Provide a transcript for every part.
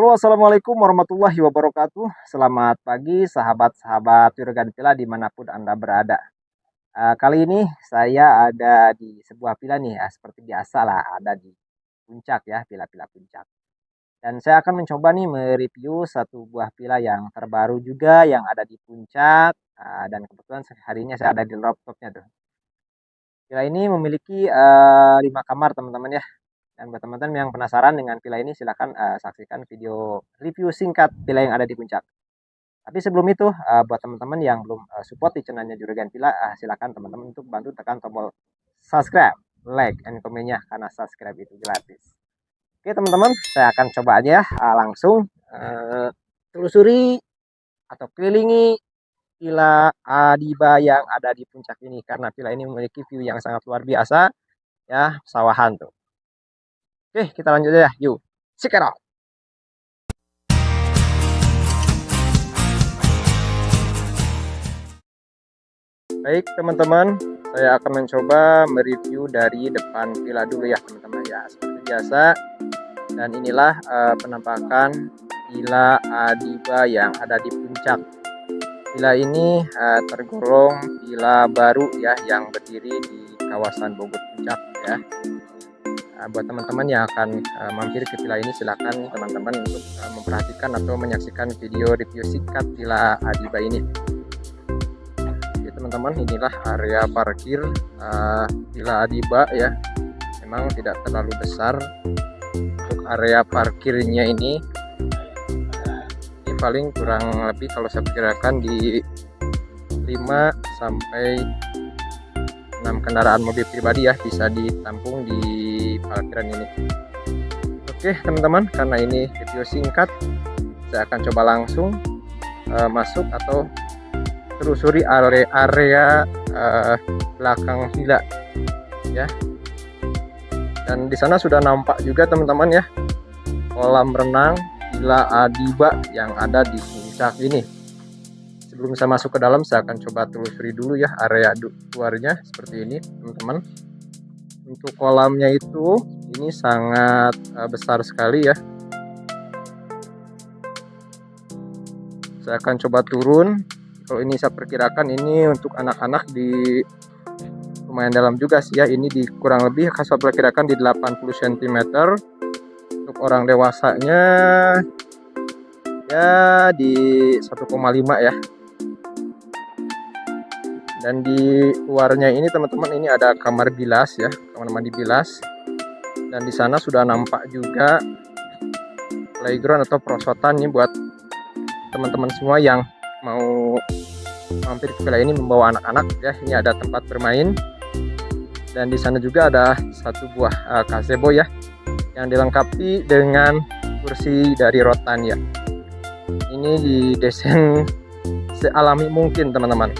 Halo, assalamualaikum warahmatullahi wabarakatuh. Selamat pagi, sahabat-sahabat Juragan Villa dimanapun Anda berada. Kali ini saya ada di sebuah villa nih, seperti biasa lah, ada di puncak ya, villa-villa puncak. Dan saya akan mencoba nih mereview satu buah villa yang terbaru juga yang ada di puncak. Dan kebetulan hari ini saya ada di laptopnya tuh. Villa ini memiliki 5 kamar teman-teman ya. Dan buat teman-teman yang penasaran dengan villa ini silahkan saksikan video review singkat villa yang ada di puncak. Tapi sebelum itu buat teman-teman yang belum support di channelnya Juragan Villa, silakan teman-teman untuk bantu tekan tombol subscribe, like, and komennya karena subscribe itu gratis. Oke teman-teman, saya akan coba aja langsung telusuri atau kelilingi villa Adiba yang ada di puncak ini karena villa ini memiliki view yang sangat luar biasa ya, pesawahan tuh. Oke, kita lanjut aja. Yuk, check it out. Baik teman-teman, saya akan mencoba mereview dari depan villa dulu ya teman-teman ya, seperti biasa. Dan inilah penampakan villa Adiba yang ada di puncak. Villa ini tergolong villa baru ya, yang berdiri di kawasan Bogor Puncak ya. Buat teman-teman yang akan mampir ke villa ini, silakan teman-teman untuk memperhatikan atau menyaksikan video review singkat villa Adiba ini. Teman-teman, inilah area parkir villa Adiba ya. Memang tidak terlalu besar untuk area parkirnya ini paling kurang lebih kalau saya perkirakan di 5 sampai 6 kendaraan mobil pribadi ya bisa ditampung di parkiran ini. Oke teman-teman, karena ini video singkat, saya akan coba langsung masuk atau telusuri area belakang villa ya. Dan di sana sudah nampak juga teman-teman ya, kolam renang villa Adiba yang ada di puncak ini. Sebelum saya masuk ke dalam, saya akan coba telusuri dulu ya area luarnya seperti ini teman-teman. Untuk kolamnya itu ini sangat besar sekali ya. Saya akan coba turun. Kalau ini saya perkirakan ini untuk anak-anak di lumayan dalam juga sih ya. Ini di kurang lebih saya perkirakan di 80 cm. Untuk orang dewasanya ya di 1,5 ya. Dan di luarnya ini teman-teman, ini ada kamar bilas ya, kamar mandi bilas. Dan di sana sudah nampak juga playground atau perosotan nih buat teman-teman semua yang mau mampir ke villa ini membawa anak-anak ya. Ini ada tempat bermain, dan di sana juga ada satu buah gazebo ya, yang dilengkapi dengan kursi dari rotan ya. Ini didesain sealami mungkin teman-teman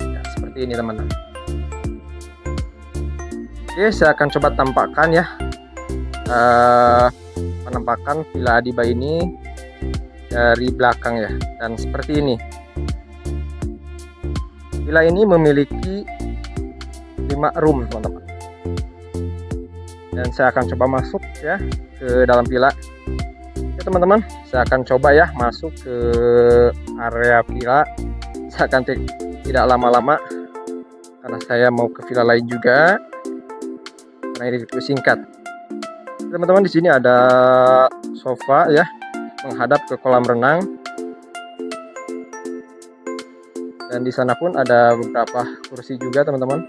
ya, seperti ini teman-teman. Oke, saya akan coba tampakkan ya penampakan villa Adiba ini dari belakang ya. Dan seperti ini, villa ini memiliki 5 room teman-teman. Dan saya akan coba masuk ya ke dalam villa. Oke teman-teman, saya akan coba ya masuk ke area villa. Saya akan tidak lama-lama karena saya mau ke villa lain juga. Karena ini video singkat. Teman-teman, di sini ada sofa ya, menghadap ke kolam renang. Dan di sana pun ada beberapa kursi juga teman-teman.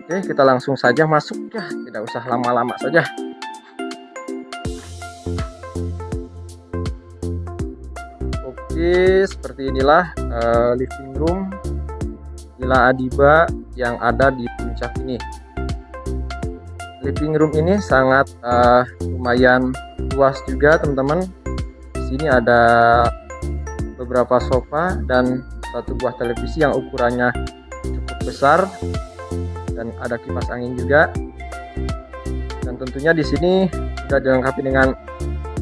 Oke, kita langsung saja masuk ya, tidak usah lama-lama saja. Oke, seperti inilah living room villa Adiba yang ada di puncak ini. Living room ini sangat lumayan luas juga teman-teman. Di sini ada beberapa sofa dan satu buah televisi yang ukurannya cukup besar, dan ada kipas angin juga. Dan tentunya di sini sudah dilengkapi dengan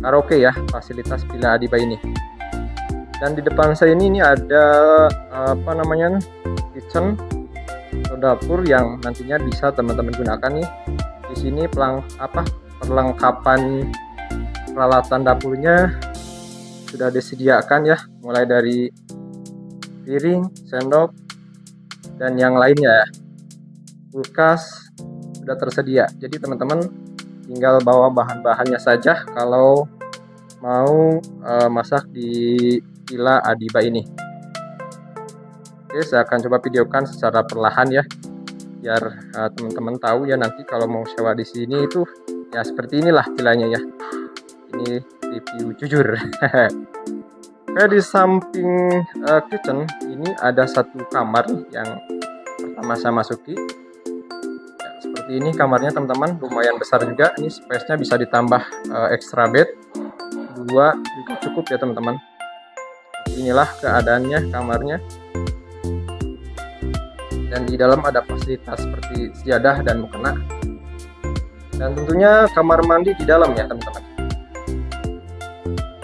karaoke ya, fasilitas villa Adiba ini. Dan di depan saya ini ada kitchen atau dapur yang nantinya bisa teman-teman gunakan nih. Di sini perlengkapan peralatan dapurnya sudah disediakan ya, mulai dari piring, sendok, dan yang lainnya ya. Kulkas sudah tersedia, jadi teman-teman tinggal bawa bahan-bahannya saja kalau mau masak di Villa Adiba ini. Oke, saya akan coba videokan secara perlahan ya, biar teman-teman tahu ya nanti kalau mau sewa di sini itu ya seperti inilah villanya ya. Ini review jujur. Kayak di samping kitchen ini ada satu kamar yang pertama saya masuki. Ya, seperti ini kamarnya teman-teman, lumayan besar juga. Ini space-nya bisa ditambah extra bed 2 juga cukup ya teman-teman. Inilah keadaannya kamarnya. Dan di dalam ada fasilitas seperti sejadah dan mukena. Dan tentunya kamar mandi di dalam ya teman-teman.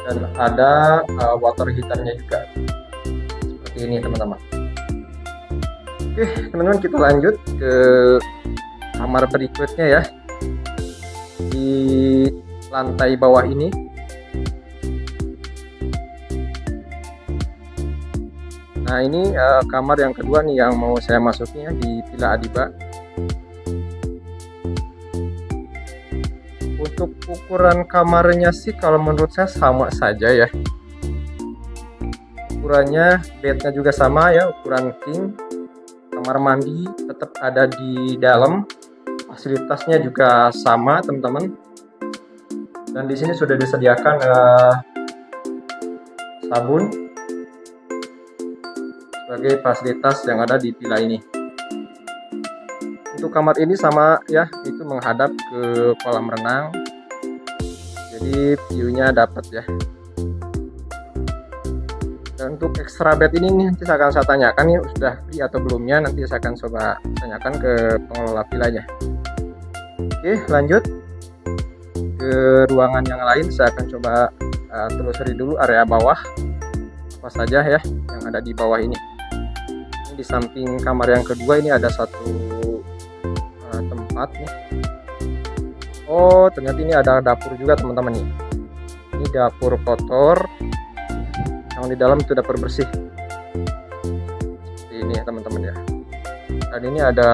Dan ada water heaternya juga seperti ini teman-teman. Oke teman-teman, kita lanjut ke kamar berikutnya ya, di lantai bawah ini. Nah ini kamar yang kedua nih yang mau saya masukin ya di Villa Adiba. Untuk ukuran kamarnya sih kalau menurut saya sama saja ya. Ukurannya, bednya juga sama ya, ukuran king. Kamar mandi tetap ada di dalam. Fasilitasnya juga sama teman-teman. Dan di sini sudah disediakan sabun sebagai fasilitas yang ada di villa ini. Untuk kamar ini sama ya, itu menghadap ke kolam renang, jadi view-nya dapat ya. Dan untuk extra bed ini nanti akan saya tanyakan nih, sudah beli atau belumnya, nanti saya akan coba tanyakan ke pengelola villanya. Oke lanjut ke ruangan yang lain, saya akan coba telusuri dulu area bawah apa saja ya yang ada di bawah ini. Di samping kamar yang kedua ini ada satu tempat nih. Oh ternyata ini ada dapur juga teman-teman nih. Ini dapur kotor, yang di dalam itu dapur bersih seperti ini ya teman-teman ya. Dan ini ada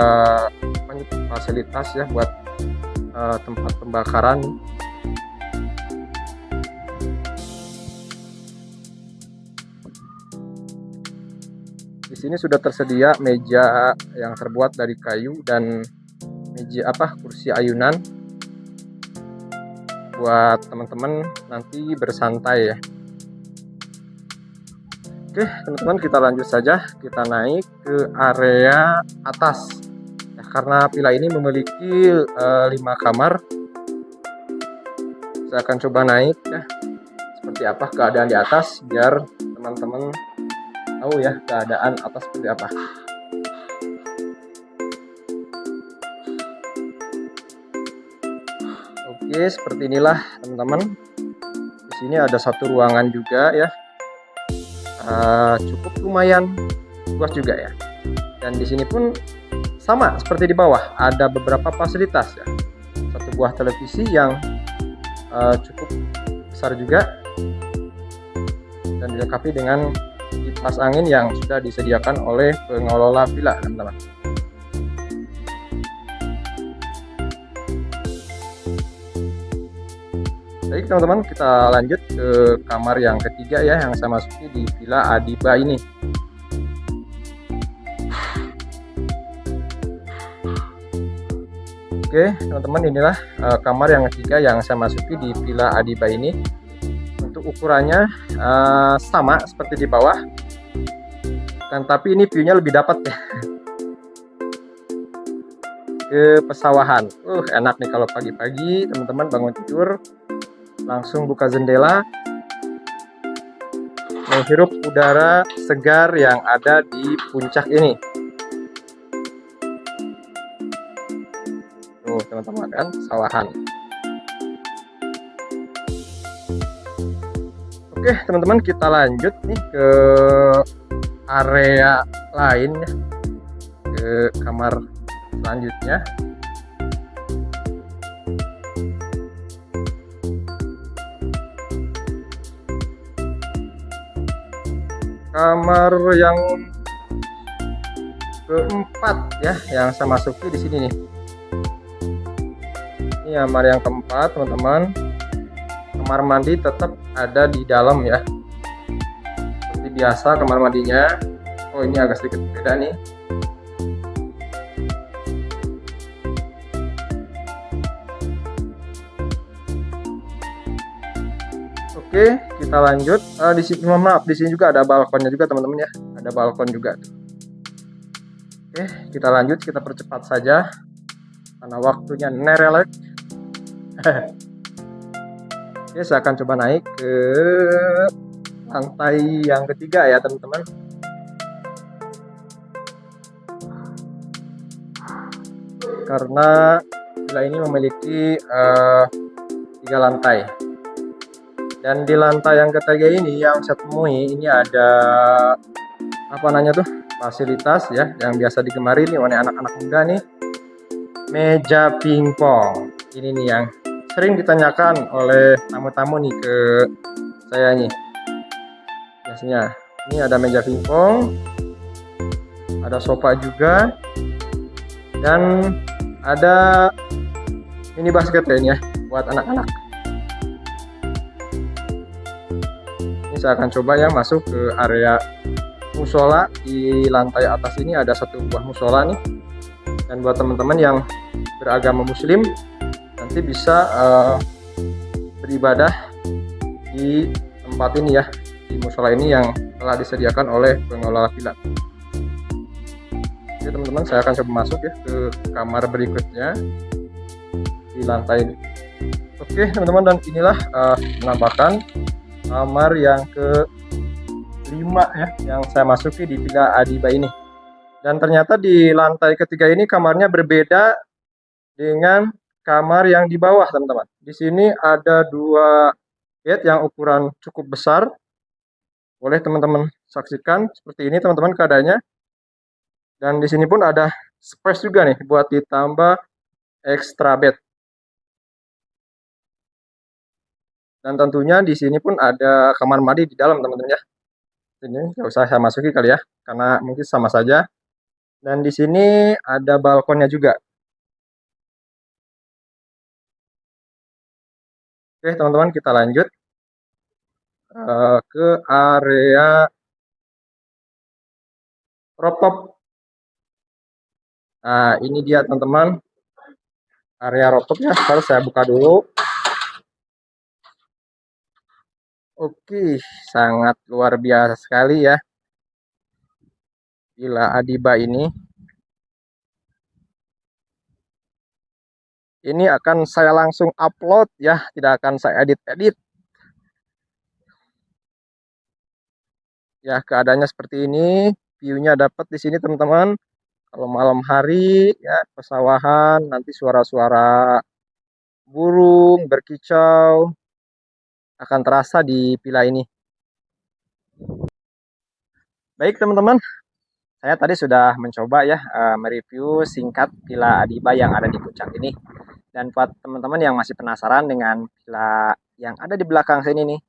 fasilitas ya buat tempat pembakaran. Di sini sudah tersedia meja yang terbuat dari kayu dan kursi ayunan buat teman-teman nanti bersantai ya. Oke teman-teman, kita lanjut saja, kita naik ke area atas ya, karena villa ini memiliki 5 kamar. Saya akan coba naik ya, seperti apa keadaan di atas biar teman-teman tahu ya keadaan atas seperti apa. Oke, seperti inilah teman-teman. Di sini ada satu ruangan juga ya, cukup lumayan luas juga ya. Dan di sini pun sama seperti di bawah, ada beberapa fasilitas ya. Satu buah televisi yang cukup besar juga, dan dilengkapi dengan kipas angin yang sudah disediakan oleh pengelola villa teman-teman. Baik teman-teman, kita lanjut ke kamar yang ketiga ya yang saya masuki di Villa Adiba ini. Oke teman-teman, inilah kamar yang ketiga yang saya masuki di Villa Adiba ini. Untuk ukurannya sama seperti di bawah, dan tapi ini view-nya lebih dapat ya ke pesawahan. Enak nih kalau pagi-pagi teman-teman bangun tidur langsung buka jendela, menghirup udara segar yang ada di puncak ini. Tuh teman-teman kan, sawahan. Oke teman-teman, kita lanjut nih ke area lain ya, ke kamar selanjutnya. kamar yang keempat ya yang saya masuki di sini nih. Ini kamar yang keempat teman-teman. Kamar mandi tetap ada di dalam ya, seperti biasa kamar mandinya. Oh, ini agak sedikit beda nih. Oke, kita lanjut. Di sini, maaf, di sini juga ada balkonnya juga teman-teman ya. Ada balkon juga. Oke, kita lanjut. Kita percepat saja karena waktunya nerelek. Oke, saya akan coba naik ke lantai yang ketiga ya teman-teman. Karena villa ini memiliki 3 lantai. Dan di lantai yang ketiga ini yang saya temui ini ada apa namanya tuh, fasilitas ya yang biasa digemari nih oleh anak-anak muda nih, meja pingpong. Ini nih yang sering ditanyakan oleh tamu-tamu nih ke saya nih. Biasanya ini ada meja pingpong, ada sofa juga, dan ada mini basket kayaknya buat anak-anak. Ini saya akan coba ya masuk ke area musola. Di lantai atas ini ada satu buah musola nih, dan buat teman-teman yang beragama muslim nanti bisa beribadah di tempat ini ya, di musola ini yang telah disediakan oleh pengelola villa. Oke teman-teman, saya akan coba masuk ya ke kamar berikutnya di lantai ini. Oke teman-teman, dan inilah penampakan kamar yang ke-5 ya yang saya masuki di Villa Adiba ini. Dan ternyata di lantai ketiga ini kamarnya berbeda dengan kamar yang di bawah teman-teman. Di sini ada 2 bed yang ukuran cukup besar. Boleh teman-teman saksikan seperti ini teman-teman keadaannya. Dan di sini pun ada space juga nih buat ditambah extra bed. Dan tentunya di sini pun ada kamar mandi di dalam teman-teman ya. Ini nggak usah saya masuki kali ya, karena mungkin sama saja. Dan di sini ada balkonnya juga. Oke teman-teman, kita lanjut ke area rooftop. Nah ini dia teman-teman, area rooftop ya. Harus saya buka dulu. Oke, sangat luar biasa sekali ya Villa Adiba ini. Ini akan saya langsung upload ya, tidak akan saya edit-edit. Ya, keadaannya seperti ini. View-nya dapat di sini teman-teman. Kalau malam hari ya, pesawahan, nanti suara-suara burung berkicau akan terasa di villa ini. Baik teman-teman, saya tadi sudah mencoba ya mereview singkat Villa Adiba yang ada di Puncak ini. Dan buat teman-teman yang masih penasaran dengan villa yang ada di belakang sini nih,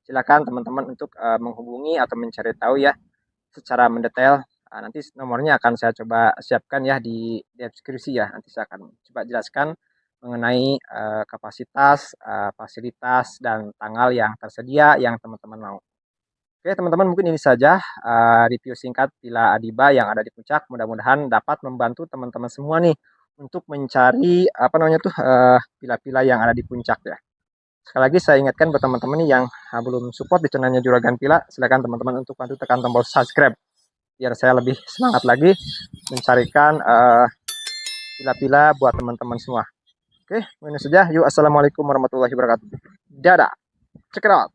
silakan teman-teman untuk menghubungi atau mencari tahu ya secara mendetail. Nanti nomornya akan saya coba siapkan ya di deskripsi ya. Nanti saya akan coba jelaskan mengenai kapasitas, fasilitas, dan tanggal yang tersedia yang teman-teman mau. Oke teman-teman, mungkin ini saja review singkat Villa Adiba yang ada di Puncak. Mudah-mudahan dapat membantu teman-teman semua nih untuk mencari apa namanya tuh villa-villa yang ada di Puncak ya. Sekali lagi saya ingatkan buat teman-teman nih yang belum support di channelnya Juragan Villa, silakan teman-teman untuk bantu tekan tombol subscribe biar saya lebih semangat lagi mencarikan villa-villa buat teman-teman semua. Oke, ini saja. Yuk, assalamualaikum warahmatullahi wabarakatuh. Dadah. Check it out.